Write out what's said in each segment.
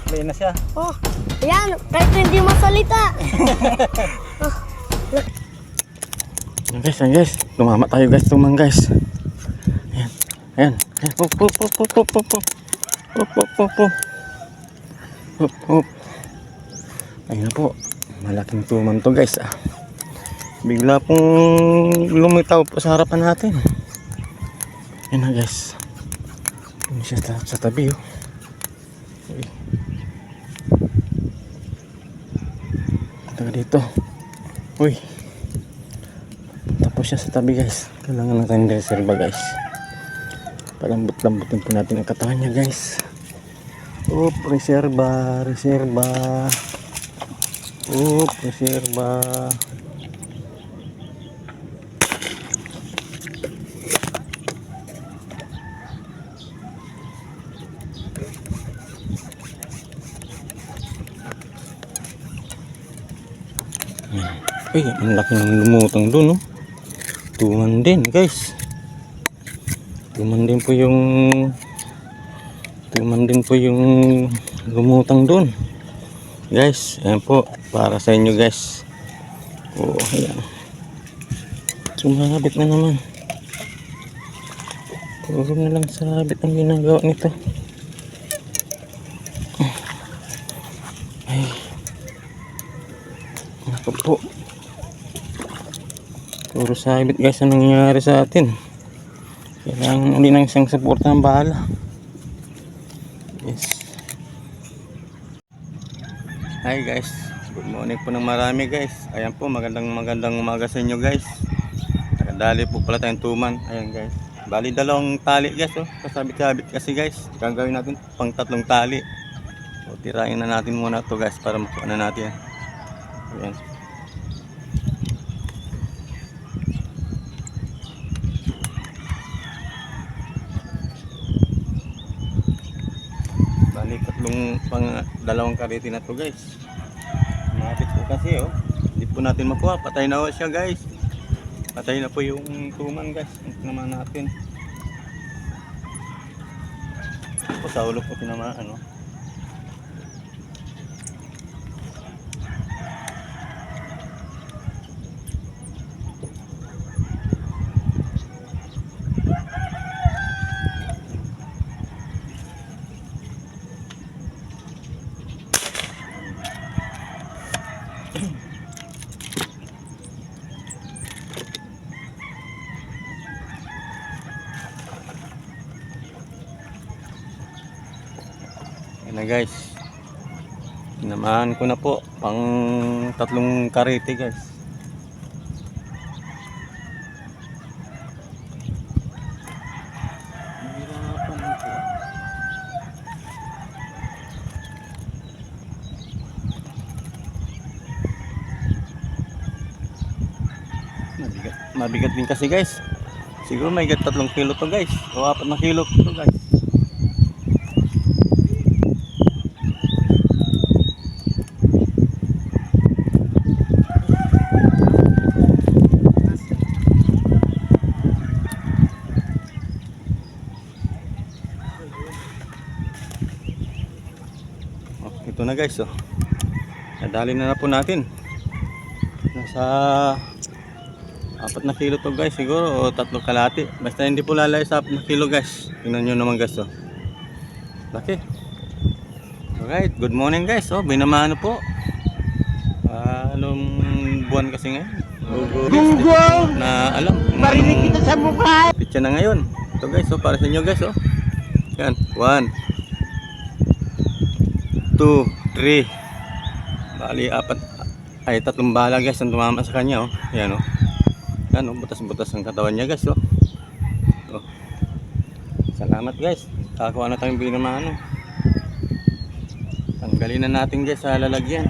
Play na siya. Oh, ayan, kahit hindi masalita. Ayan guys. Tumama tayo guys, tumang guys. Ayan. Ayan. Hop, hop, hop, hop, hop, hop, hop. Hop, hop, hop, hop. Hop, hop. Ayun na po. Malaking tuman to guys. Bigla pong lumitaw po sa harapan natin. Ayan na guys. Ayan siya sa tabi oh. Uy. Punta dito. Uy. Tapos siya sa tabi guys. Kailangan natin reserva guys. Palambot-lambutin po natin ang katawan niya guys. Oop, reserva, reserva. Oop, reserva. Ay, ang laki ng lumutang doon, no? Tuman din, guys. Tuman din po yung lumutang doon. Guys, ayan po, para sa inyo, guys. Oh, ayan. Sumabit na naman. Puro na lang sabit ang ginagawa nito. Ay. Naku po. Puro sabit guys ang nangyayari sa atin. Kailangan uli ng isang suporta ng bahala. Yes. Hi guys. Good morning po ng marami guys. Ayan po, magandang umaga sa inyo guys. Nakadali po pala tayong tuman. Ayan guys. Bali dalawang tali guys oh. Kasabit-sabit kasi guys. Gagawin natin pang 3 tali. So tirahin na natin muna to guys para makuha na natin. Ayan. Bali dalawang karete na to guys. Mabit po kasi oh. Hindi po natin makuha. Patay na siya guys. Patay na po yung tuman guys. Ito naman natin. Ito sa ulo po tinamaan oh. Ayan na guys. Tinamaan ko na po pang 3 karete guys. Mabigat din kasi guys. Siguro may 3 kilo to guys. O 4 na kilo to guys. Ito na guys oh. Nadali na po natin. Nasa 4 na kilo to guys siguro o 3 kalahati. Basta hindi po lalay sa 4 na kilo guys. Tingnan nyo naman guys oh. Laki. Alright, good morning guys oh. Binamano po. Anong buwan kasi ngayon? Gunggong! Na alam. Marinig kita sa mukha. Pitsa na ngayon. Ito guys oh, para sa inyo guys oh. Yan, 1 2, 3. Bali 4 ay 3 bala guys ang tumama sa kanya oh. Yan oh. Yan oh, butas-butas ang katawan niya guys oh. Oh. Salamat guys. Kakakuha na tayong bili ng mga ano. Tanggalin na natin guys sa lalagyan.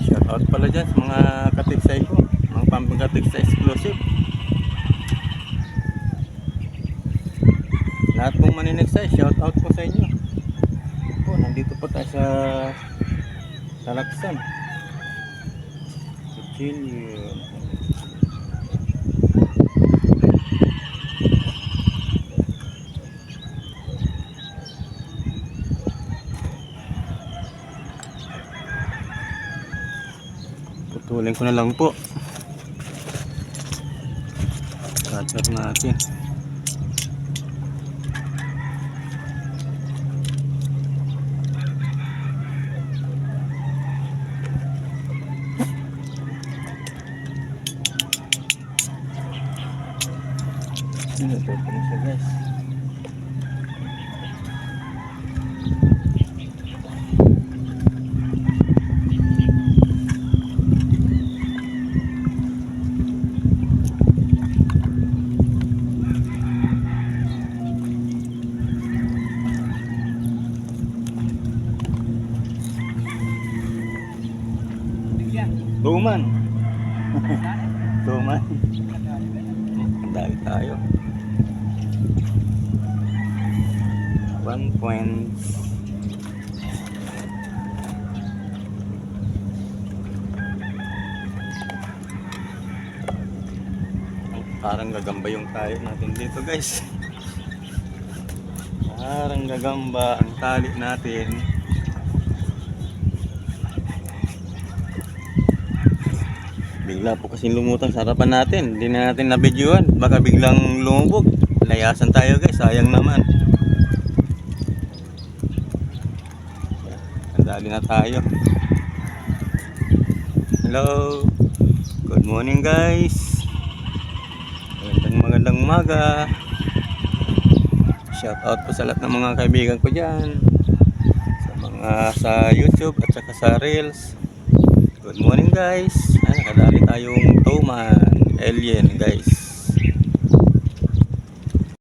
Shoutout pala dyan sa mga katiksay ko. Mga pamkatiksay exclusive. Lahat pong maniniksay, shoutout po sa inyo. Po, nandito po tayo sa Talaksan. Kutsilyo. Putulin ko na lang po. Cutter natin. Ito po siya guys. Tuman. Tuman. Ang dami tayo. 1 point. Parang gagamba yung tayo natin dito guys. Parang gagamba ang tali natin. Bigla po kasi lumutang sa harapan natin. Hindi na natin nabidyoan. Baka biglang lumubog. Layasan tayo guys. Sayang naman. Andali na tayo. Hello. Good morning guys. Magandang umaga. Shout out po sa lahat ng mga kaibigan ko dyan. Sa mga sa YouTube at saka sa Reels. Good morning guys. Nakadali tayong tuman alien guys.